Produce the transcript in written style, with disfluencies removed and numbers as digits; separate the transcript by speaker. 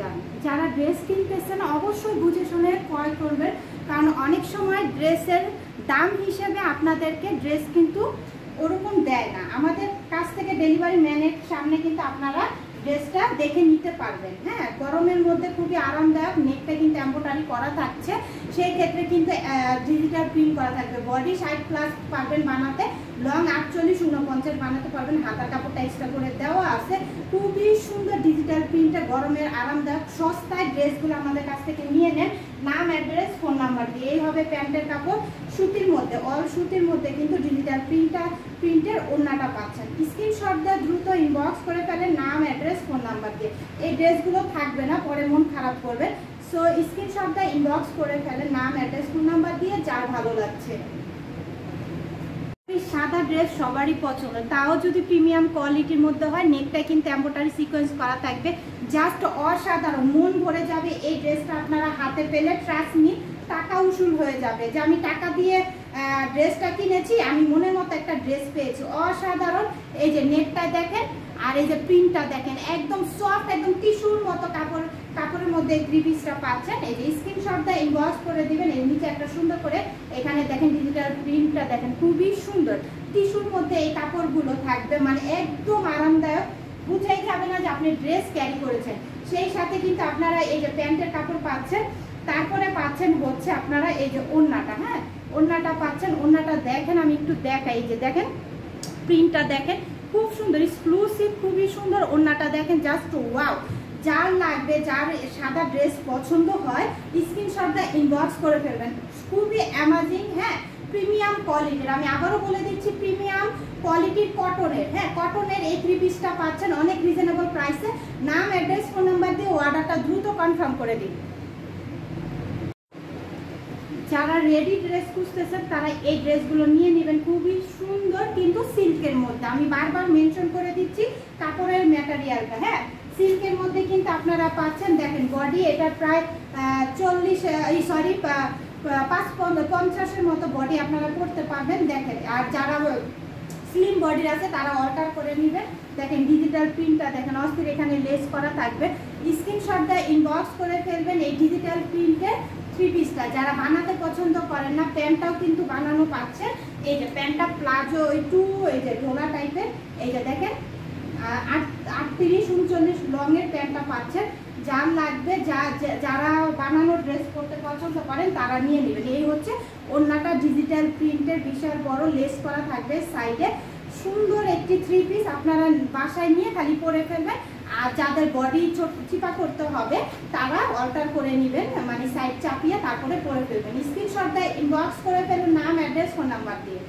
Speaker 1: যান। যারা ড্রেস কিনতেছেন অবশ্যই বুঝে শুনে ক্রয় করবেন, কারণ অনেক সময় ড্রেসের দাম হিসেবে আপনাদেরকে ড্রেস কিন্তু ওরকম দেয় না। আমাদের কাছ থেকে ডেলিভারি ম্যানের সামনে কিন্তু আপনারা ড্রেসটা দেখে নিতে পারবেন। হ্যাঁ, গরমের মধ্যে খুবই আরামদায়ক। নেকটা কিন্তু এমব্রয়ডারি করা থাকছে, সেই ক্ষেত্রে কিন্তু ডিজিটাল প্রিন্ট করা থাকবে। বডি 60+ পারবেন বানাতে, লং 48-49 বানাতে পারবেন। হাতার কাপড়টা এক্সট্রা করে দেওয়া আছে। খুবই সুন্দর ডিজিটাল প্রিন্টে গরমের আরামদায়ক সস্তায় ড্রেসগুলো আমাদের কাছ থেকে নিয়ে নেন। নাম, অ্যাড্রেস, ফোন নাম্বার দিয়ে। এই হবে প্যান্টের কাপড়, সুতির মধ্যে, অল সুতির মধ্যে কিন্তু ডিজিটাল প্রিন্টের ওড়নাটা পাচ্ছেন। স্ক্রিনশট দিয়ে দ্রুত ইনবক্স করে ফেলেন নাম, অ্যাড্রেস, ফোন নাম্বার দিয়ে। এই ড্রেসগুলো থাকবে না, পরে মন খারাপ করবে। সো স্ক্রিনশট দিয়ে ইনবক্স করে ফেলেন নাম, অ্যাড্রেস, ফোন নাম্বার দিয়ে, যার ভালো লাগছে। সাদা ড্রেস সবারই পছন্দ, তাও যদি প্রিমিয়াম কোয়ালিটির মধ্যে হয়। নেকটা কিন্তু এমব্রয়ডারি সিকোয়েন্স করা থাকবে, জাস্ট অসাধারণ, মন ভরে যাবে। এই ড্রেসটা আপনারা হাতে পেলে ট্রাস্ট মি টাকা উসুল হয়ে যাবে, যে আমি টাকা দিয়ে ড্রেসটা কিনেছি, আমি মনের মতো একটা ড্রেস পেয়েছি। অসাধারণ। এই যে নেকটা দেখেন, আর এই যে প্রিন্টটা দেখেন, একদম সফট, একদম টিস্যুর মতো কাপড়ের মধ্যে এই 3 পিসটা পাচ্ছেন। এই যে স্ক্রিনশট দিয়ে ইনবক্স করে দিবেন। এর নিচে একটা সুন্দর করে এখানে দেখেন ডিজিটাল প্রিন্টটা দেখেন, খুবই সুন্দর। টিস্যুর মধ্যে এই কাপড়গুলো থাকবে, মানে একদম আরামদায়ক, বুঝাই যাবে না যে আপনি ড্রেস ক্যারি করেছেন। সেই সাথে কিন্তু আপনারা এই যে প্যান্টের কাপড় পাচ্ছেন, তারপরে পাচ্ছেন হচ্ছে আপনারা এই যে ওড়নাটা। হ্যাঁ, ওড়নাটা পাচ্ছেন। ওড়নাটা দেখেন, আমি একটু দেখাই। এই যে দেখেন প্রিন্টটা দেখেন, খুব সুন্দর, এক্সক্লুসিভ, খুবই সুন্দর। ওড়নাটা দেখেন, জাস্ট ওয়াও। যার লাগবে, যার সাদা ড্রেস পছন্দ হয়, স্ক্রিনশট দিয়ে ইনবক্স করে ফেলবেন। খুবই অ্যামাজিং। হ্যাঁ, প্রিমিয়াম কোয়ালিটির, আমি আবারও বলে দিচ্ছি, প্রিমিয়াম কোয়ালিটির কটনের। হ্যাঁ, কটনের এই 3 পিসটা পাচ্ছেন অনেক রিজনেবল প্রাইসে। নাম, অ্যাড্রেস, ফোন নাম্বার দিয়ে অর্ডারটা দ্রুত কনফার্ম করে দিন। যারা রেডি ড্রেস খুঁজতেছেন তারা এই ড্রেসগুলো নিয়ে নেবেন। খুবই সুন্দর, কিন্তু সিল্কের মধ্যে। আমি বারবার মেনশন করে দিচ্ছি কাপড়ের ম্যাটেরিয়ালটা। হ্যাঁ, সিল্কের মধ্যে কিন্তু আপনারা পাচ্ছেন। দেখেন বডি, এটা প্রায় 50-এর মতো বডি আপনারা করতে পারবেন। দেখেন, আর যারা স্লিম বডির আছে তারা অল্টার করে নেবেন। দেখেন ডিজিটাল প্রিন্টটা দেখেন, অস্থির। এখানে লেস করা থাকবে। স্ক্রিনশট দিয়ে ইনবক্স করে ফেলবেন এই ডিজিটাল প্রিন্টের 3 পিসটা। যারা বানাতে পছন্দ করেন না, প্যান্টটাও কিন্তু বানানো পাচ্ছেন। এই যে প্যান্টটা প্লাজো একটু এই যে ঢোলা টাইপের। এই যে দেখেন 38-39 লংয়ের প্যান্টটা পাচ্ছেন। যার লাগবে, যারা বানানো ড্রেস পরতে পছন্দ করেন তারা নিয়ে নেবেন। এই হচ্ছে ওড়নাটা, ডিজিটাল প্রিন্টের, বিশাল বড় লেস করা থাকবে সাইডে। সুন্দর একটি 3 পিস আপনারা বাসায় নিয়ে খালি পরে ফেলবেন। আর যাদের বডি চিপা করতে হবে তারা অল্টার করে নেবেন, মানে সাইড চাপিয়ে তারপরে পরে ফেলবেন। স্ক্রিনশট দিয়ে ইনবক্স করে ফেলুন নাম, অ্যাড্রেস, ফোন নাম্বার দিয়ে।